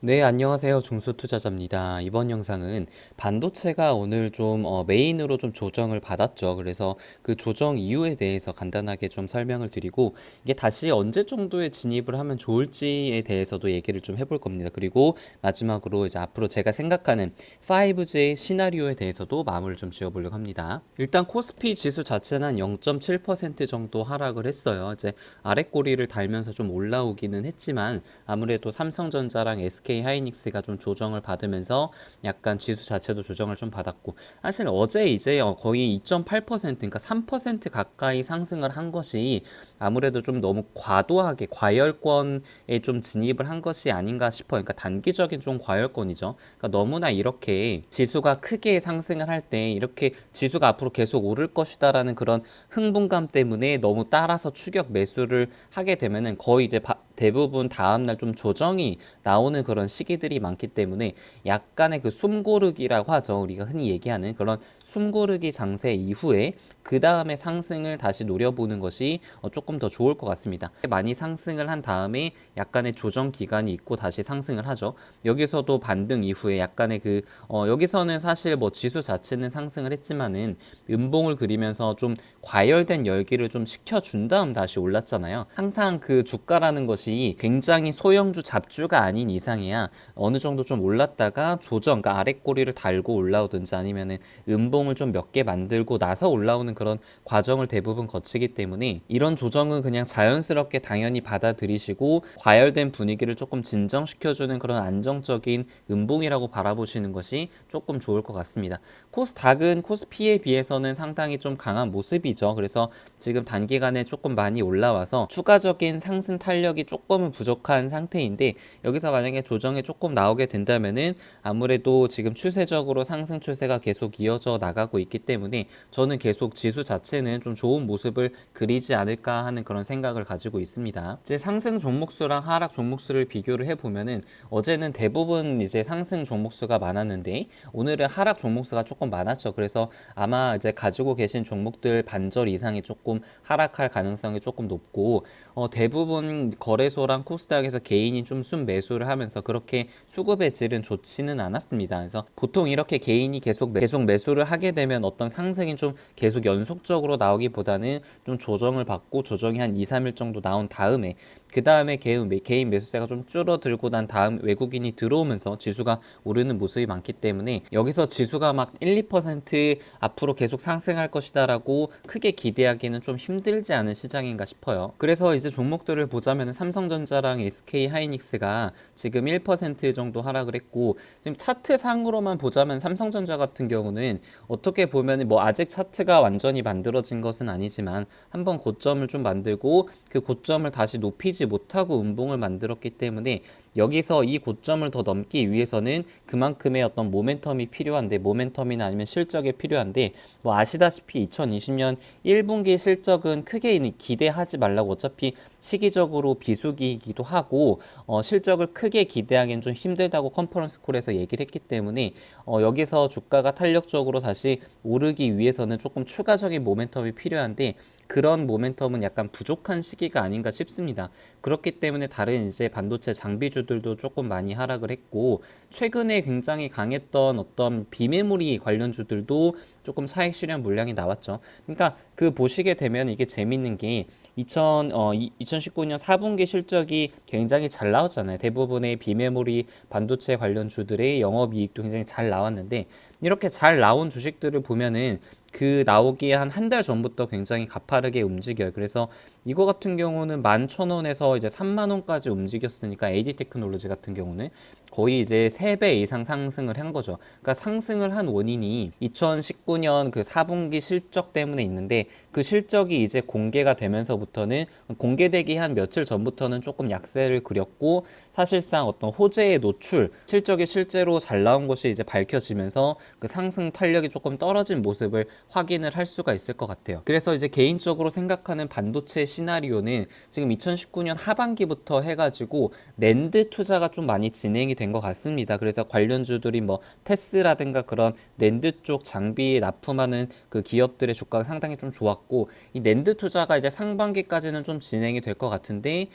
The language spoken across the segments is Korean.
네, 안녕하세요. 중수투자자입니다. 이번 영상은 반도체가 오늘 좀 메인으로 좀 조정을 받았죠. 그래서 그 조정 이유에 대해서 간단하게 좀 설명을 드리고 이게 다시 언제 정도에 진입을 하면 좋을지에 대해서도 얘기를 좀 해볼 겁니다. 그리고 마지막으로 이제 앞으로 제가 생각하는 5G 시나리오에 대해서도 마무리를 좀 지어보려고 합니다. 일단 코스피 지수 자체는 한 0.7% 정도 하락을 했어요. 이제 아랫꼬리를 달면서 좀 올라오기는 했지만 아무래도 삼성전자랑 SK 하이닉스가 좀 조정을 받으면서 약간 지수 자체도 조정을 좀 받았고, 사실 어제 이제 거의 2.8% 그러니까 3% 가까이 상승을 한 것이 아무래도 좀 너무 과도하게 과열권에 좀 진입을 한 것이 아닌가 싶어요. 그러니까 단기적인 좀 과열권이죠. 그러니까 너무나 이렇게 지수가 크게 상승을 할 때 이렇게 지수가 앞으로 계속 오를 것이다라는 그런 흥분감 때문에 너무 따라서 추격 매수를 하게 되면은 거의 이제 대부분 다음날 좀 조정이 나오는 그런 시기들이 많기 때문에 약간의 그 숨고르기라고 하죠. 우리가 흔히 얘기하는 그런 숨고르기 장세 이후에 그 다음에 상승을 다시 노려보는 것이 조금 더 좋을 것 같습니다. 많이 상승을 한 다음에 약간의 조정 기간이 있고 다시 상승을 하죠. 여기서도 반등 이후에 약간의 여기서는 사실 뭐 지수 자체는 상승을 했지만은 음봉을 그리면서 좀 과열된 열기를 좀 식혀준 다음 다시 올랐잖아요. 항상 그 주가라는 것이 굉장히 소형주 잡주가 아닌 이상이야 어느 정도 좀 올랐다가 조정, 그러니까 아랫꼬리를 달고 올라오든지 아니면은 음봉을 좀 몇 개 만들고 나서 올라오는 그런 과정을 대부분 거치기 때문에 이런 조정은 그냥 자연스럽게 당연히 받아들이시고 과열된 분위기를 조금 진정시켜주는 그런 안정적인 음봉이라고 바라보시는 것이 조금 좋을 것 같습니다. 코스닥은 코스피에 비해서는 상당히 좀 강한 모습이죠. 그래서 지금 단기간에 조금 많이 올라와서 추가적인 상승 탄력이 조금은 부족한 상태인데 여기서 만약에 조정이 조금 나오게 된다면은 아무래도 지금 추세적으로 상승 추세가 계속 이어져 나가고 있기 때문에 저는 계속 지수 자체는 좀 좋은 모습을 그리지 않을까 하는 그런 생각을 가지고 있습니다. 이제 상승 종목수랑 하락 종목수를 비교를 해보면은 어제는 대부분 이제 상승 종목수가 많았는데 오늘은 하락 종목수가 조금 많았죠. 그래서 아마 이제 가지고 계신 종목들 반절 이상이 조금 하락할 가능성이 조금 높고 대부분 거래소랑 코스닥에서 개인이 좀 순매수를 하면서 그렇게 수급의 질은 좋지는 않았습니다. 그래서 보통 이렇게 개인이 계속 매수를 하게 되면 어떤 상승이 좀 계속 연속적으로 나오기보다는 좀 조정을 받고 조정이 한 2, 3일 정도 나온 다음에 그 다음에 개인 매수세가 좀 줄어들고 난 다음 외국인이 들어오면서 지수가 오르는 모습이 많기 때문에 여기서 지수가 막 1, 2% 앞으로 계속 상승할 것이다라고 크게 기대하기는 좀 힘들지 않은 시장인가 싶어요. 그래서 이제 종목들을 보자면 삼성전자랑 SK하이닉스가 지금 1% 정도 하락을 했고 지금 차트 상으로만 보자면 삼성전자 같은 경우는 어떻게 보면 뭐 아직 차트가 완전히 만들어진 것은 아니지만 한번 고점을 좀 만들고 그 고점을 다시 높이지 못하고 음봉을 만들었기 때문에 여기서 이 고점을 더 넘기 위해서는 그만큼의 어떤 모멘텀이 필요한데 모멘텀이나 아니면 실적이 필요한데 뭐 아시다시피 2020년 1분기 실적은 크게 기대하지 말라고 어차피 시기적으로 비수기이기도 하고 실적을 크게 기대하기는 좀 힘들다고 컨퍼런스 콜에서 얘기를 했기 때문에 여기서 주가가 탄력적으로 다시 오르기 위해서는 조금 추가적인 모멘텀이 필요한데 그런 모멘텀은 약간 부족한 시기가 아닌가 싶습니다. 그렇기 때문에 다른 이제 반도체 장비주들도 조금 많이 하락을 했고 최근에 굉장히 강했던 어떤 비메모리 관련주들도 조금 차익 실현 물량이 나왔죠. 그러니까 그 보시게 되면 이게 재밌는 게 2019년 4분기 실적이 굉장히 잘 나왔잖아요. 대부분의 비메모리 반도체 관련주들의 영업이익도 굉장히 잘 나왔는데 이렇게 잘 나온 주식들을 보면은 그 나오기에 한 달 전부터 굉장히 가파르게 움직여요. 그래서 이거 같은 경우는 11,000원에서 이제 3만원까지 움직였으니까 AD 테크놀로지 같은 경우는 거의 이제 3배 이상 상승을 한 거죠. 그러니까 상승을 한 원인이 2019년 그 4분기 실적 때문에 있는데 그 실적이 이제 공개가 되면서부터는 공개되기 한 며칠 전부터는 조금 약세를 그렸고 사실상 어떤 호재의 노출, 실적이 실제로 잘 나온 것이 이제 밝혀지면서 그 상승 탄력이 조금 떨어진 모습을 확인을 할 수가 있을 것 같아요. 그래서 이제 개인적으로 생각하는 반도체 시나리오는 지금 2019년 하반기부터 해가지고 낸드 투자가 좀 많이 진행이 된 것 같습니다. 그래서 관련주들이 뭐 테스라든가 그런 낸드 쪽 장비 납품하는 그 기업들의 주가가 상당히 좀 좋았고 이 낸드 투자가 이제 상반기까지는 좀 진행이 될 것 같은데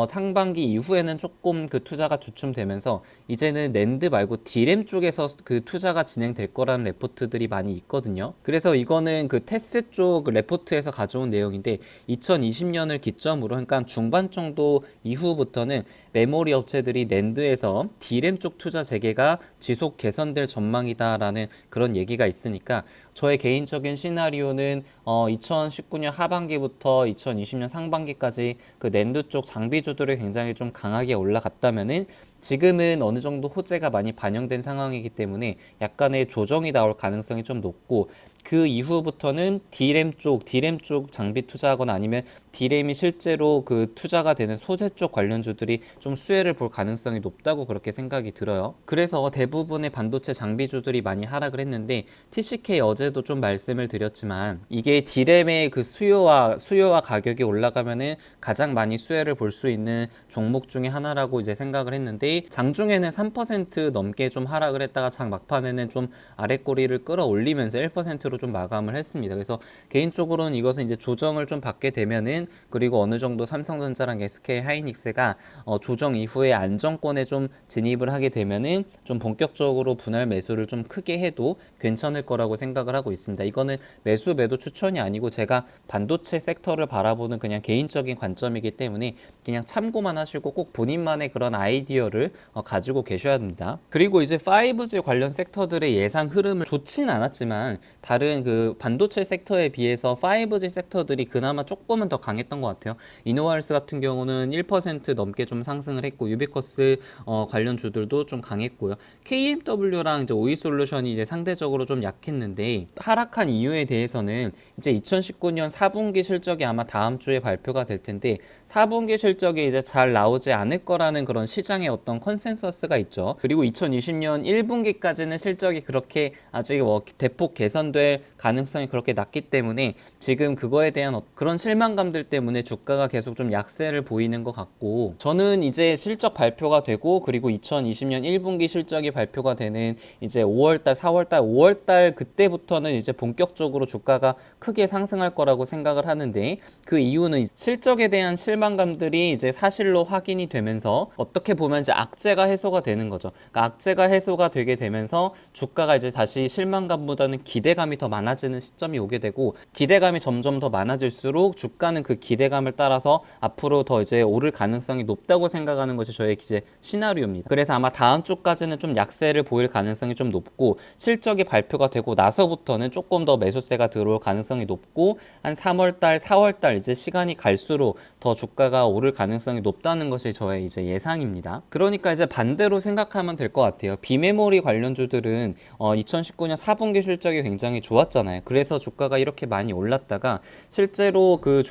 상반기 이후에는 조금 그 투자가 주춤되면서 이제는 낸드 말고 D램 쪽에서 그 투자가 진행될 거라는 레포트들이 많이 있거든요. 그래서 이거는 그 테스 쪽 레포트에서 가져온 내용인데 2020년을 기점으로 그러니까 중반 정도 이후부터는 메모리 업체들이 낸드에서 D램 쪽 투자 재개가 지속 개선될 전망이다라는 그런 얘기가 있으니까 저의 개인적인 시나리오는 2019년 하반기부터 2020년 상반기까지 그 낸드 쪽 장비주들이 굉장히 좀 강하게 올라갔다면은 지금은 어느 정도 호재가 많이 반영된 상황이기 때문에 약간의 조정이 나올 가능성이 좀 높고 그 이후부터는 D램 쪽 장비 투자하거나 아니면 D램이 실제로 그 투자가 되는 소재 쪽 관련주들이 좀 수혜를 볼 가능성이 높다고 그렇게 생각이 들어요. 그래서 대부분의 반도체 장비주들이 많이 하락을 했는데 TCK 어제도 좀 말씀을 드렸지만 이게 D램의 그 수요와 가격이 올라가면은 가장 많이 수혜를 볼 수 있는 종목 중에 하나라고 이제 생각을 했는데 장중에는 3% 넘게 좀 하락을 했다가 장 막판에는 좀 아랫꼬리를 끌어올리면서 1%로 좀 마감을 했습니다. 그래서 개인적으로는 이것은 이제 조정을 좀 받게 되면은 그리고 어느 정도 삼성전자랑 SK 하이닉스가 조정 이후에 안정권에 좀 진입을 하게 되면은 좀 본격적으로 분할 매수를 좀 크게 해도 괜찮을 거라고 생각을 하고 있습니다. 이거는 매수 매도 추천이 아니고 제가 반도체 섹터를 바라보는 그냥 개인적인 관점이기 때문에 그냥 참고만 하시고 꼭 본인만의 그런 아이디어를 가지고 계셔야 됩니다. 그리고 이제 5G 관련 섹터들의 예상 흐름을 좋진 않았지만 다른 그 반도체 섹터에 비해서 5G 섹터들이 그나마 조금은 더 강했던 것 같아요. 이노와일스 같은 경우는 1% 넘게 좀 상승을 했고 유비쿼스 관련 주들도 좀 강했고요. KMW랑 이제 오이솔루션이 이제 상대적으로 좀 약했는데 하락한 이유에 대해서는 이제 2019년 4분기 실적이 아마 다음 주에 발표가 될 텐데 4분기 실적이 이제 잘 나오지 않을 거라는 그런 시장의 어떤 컨센서스가 있죠. 그리고 2020년 1분기까지는 실적이 그렇게 아직 대폭 개선될 가능성이 그렇게 낮기 때문에 지금 그거에 대한 그런 실망감들 때문에 주가가 계속 좀 약세를 보이는 것 같고 저는 이제 실적 발표가 되고 그리고 2020년 1분기 실적이 발표가 되는 이제 5월달, 4월달, 5월달 그때부터는 이제 본격적으로 주가가 크게 상승할 거라고 생각을 하는데 그 이유는 실적에 대한 실망감들이 이제 사실로 확인이 되면서 어떻게 보면 이제 악재가 해소가 되는 거죠. 그러니까 악재가 해소가 되게 되면서 주가가 이제 다시 실망감보다는 기대감이 더 많아지는 시점이 오게 되고 기대감이 점점 더 많아질수록 주가는 그 기대감을 따라서 앞으로 더 이제 오를 가능성이 높다고 생각하는 것이 저의 이제 시나리오입니다. 그래서 아마 다음 주까지는 좀 약세를 보일 가능성이 좀 높고 실적이 발표가 되고 나서부터는 조금 더 매수세가 들어올 가능성이 높고 한 3월달, 4월달 이제 시간이 갈수록 더 주가가 오를 가능성이 높다는 것이 저의 이제 예상입니다. 그러니까 이제 반대로 생각하면 될 것 같아요. 비메모리 관련주들은 2019년 4분기 실적이 굉장히 좋았잖아요. 그래서 주가가 이렇게 많이 올랐다가 실제로 그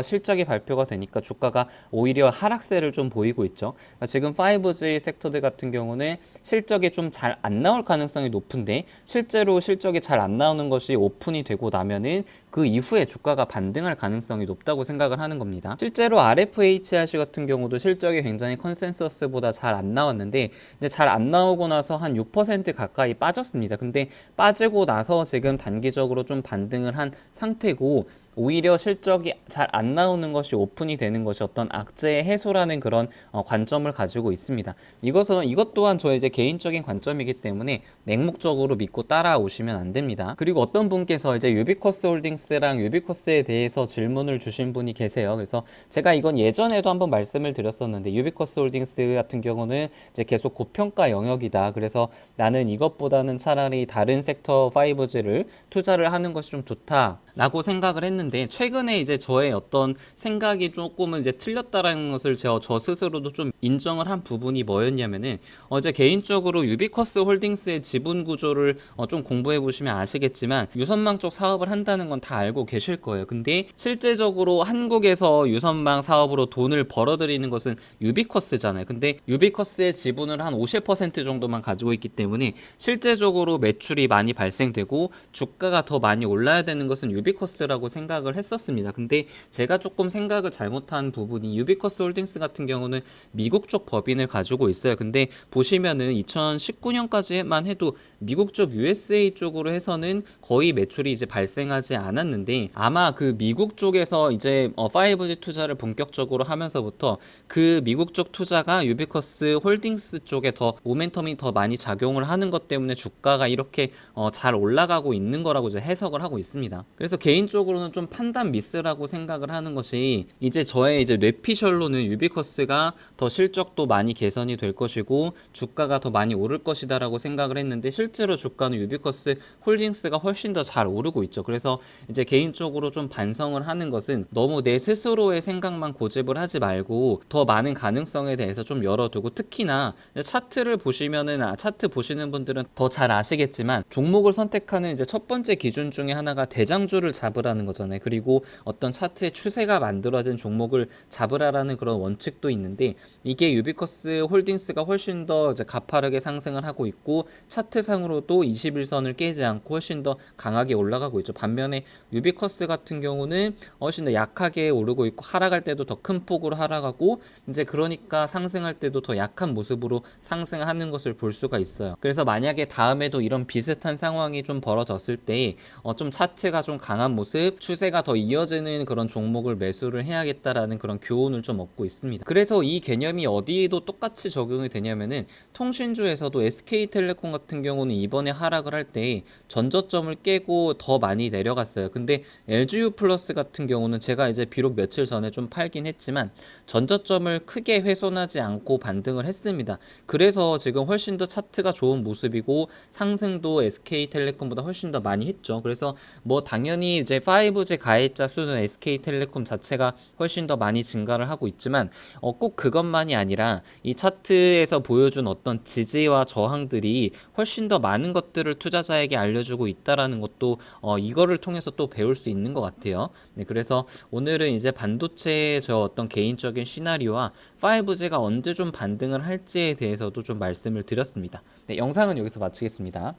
실적이 발표가 되니까 주가가 오히려 하락세를 좀 보이고 있죠. 그러니까 지금 5G 섹터들 같은 경우는 실적이 좀 잘 안 나올 가능성이 높은데 실제로 실적이 잘 안 나오는 것이 오픈이 되고 나면은 그 이후에 주가가 반등할 가능성이 높다고 생각을 하는 겁니다. 실제로 RFHIC 같은 경우도 실적이 굉장히 컨센서스보다 잘 안 나왔는데 이제 잘 안 나오고 나서 한 6% 가까이 빠졌습니다. 근데 빠지고 나서 지금 단기적으로 좀 반등을 한 상태고 오히려 실적이 잘 안 나오는 것이 오픈이 되는 것이 어떤 악재의 해소라는 그런 관점을 가지고 있습니다. 이것 또한 저의 이제 개인적인 관점이기 때문에 맹목적으로 믿고 따라오시면 안 됩니다. 그리고 어떤 분께서 이제 유비쿼스 홀딩스랑 유비쿼스에 대해서 질문을 주신 분이 계세요. 그래서 제가 이건 예전에도 한번 말씀을 드렸었는데 유비쿼스 홀딩스 같은 경우는 이제 계속 고평가 영역이다. 그래서 나는 이것보다는 차라리 다른 섹터 5G를 투자를 하는 것이 좀 좋다라고 생각을 했는데 최근에 이제 저의 어떤 생각이 조금은 이제 틀렸다라는 것을 저 스스로도 좀 인정을 한 부분이 뭐였냐면은 이제 개인적으로 유비쿼스 홀딩스의 지분 구조를 좀 공부해 보시면 아시겠지만 유선망 쪽 사업을 한다는 건 다 알고 계실 거예요. 근데 실제적으로 한국에서 유선망 사업으로 돈을 벌어들이는 것은 유비쿼스잖아요. 근데 유비쿼스의 지분을 한 50% 정도만 가지고 있기 때문에 실제적으로 매출이 많이 발생되고 주가가 더 많이 올라야 되는 것은 유비쿼스라고 생각을 생각을 했었습니다. 근데 제가 조금 생각을 잘못한 부분이 유비쿼스 홀딩스 같은 경우는 미국 쪽 법인을 가지고 있어요. 근데 보시면은 2019년까지만 해도 미국 쪽 USA 쪽으로 해서는 거의 매출이 이제 발생하지 않았는데, 아마 그 미국 쪽에서 이제 5G 투자를 본격적으로 하면서부터 그 미국 쪽 투자가 유비쿼스 홀딩스 쪽에 더 모멘텀이 더 많이 작용을 하는 것 때문에 주가가 이렇게 잘 올라가고 있는 거라고 이제 해석을 하고 있습니다. 그래서 개인적으로는 좀 판단 미스라고 생각을 하는 것이, 이제 저의 이제 뇌피셜로는 유비쿼스가 더 실적도 많이 개선이 될 것이고 주가가 더 많이 오를 것이다라고 생각을 했는데, 실제로 주가는 유비쿼스 홀딩스가 훨씬 더 잘 오르고 있죠. 그래서 이제 개인적으로 좀 반성을 하는 것은, 너무 내 스스로의 생각만 고집을 하지 말고 더 많은 가능성에 대해서 좀 열어두고, 특히나 차트를 보시면은, 차트 보시는 분들은 더 잘 아시겠지만, 종목을 선택하는 이제 첫 번째 기준 중에 하나가 대장주를 잡으라는 거잖아요. 그리고 어떤 차트의 추세가 만들어진 종목을 잡으라라는 그런 원칙도 있는데, 이게 유비쿼스 홀딩스가 훨씬 더 이제 가파르게 상승을 하고 있고, 차트상으로도 21선을 깨지 않고 훨씬 더 강하게 올라가고 있죠. 반면에 유비쿼스 같은 경우는 훨씬 더 약하게 오르고 있고, 하락할 때도 더 큰 폭으로 하락하고, 이제 그러니까 상승할 때도 더 약한 모습으로 상승하는 것을 볼 수가 있어요. 그래서 만약에 다음에도 이런 비슷한 상황이 좀 벌어졌을 때 좀 차트가 좀 강한 모습, 추세가 더 이어지는 그런 종목을 매수를 해야겠다라는 그런 교훈을 좀 얻고 있습니다. 그래서 이 개념이 어디에도 똑같이 적용이 되냐면은, 통신주에서도 SK텔레콤 같은 경우는 이번에 하락을 할 때 전저점을 깨고 더 많이 내려갔어요. 근데 LGU 플러스 같은 경우는 제가 이제 비록 며칠 전에 좀 팔긴 했지만 전저점을 크게 훼손하지 않고 반등을 했습니다. 그래서 지금 훨씬 더 차트가 좋은 모습이고, 상승도 SK텔레콤보다 훨씬 더 많이 했죠. 그래서 뭐 당연히 이제 5G 가입자 수는 SK텔레콤 자체가 훨씬 더 많이 증가를 하고 있지만, 꼭 그것만이 아니라 이 차트에서 보여준 어떤 지지와 저항들이 훨씬 더 많은 것들을 투자자에게 알려주고 있다라는 것도 이거를 통해서 또 배울 수 있는 것 같아요. 네, 그래서 오늘은 이제 반도체의 저 어떤 개인적인 시나리오와 5G가 언제 좀 반등을 할지에 대해서도 좀 말씀을 드렸습니다. 네, 영상은 여기서 마치겠습니다.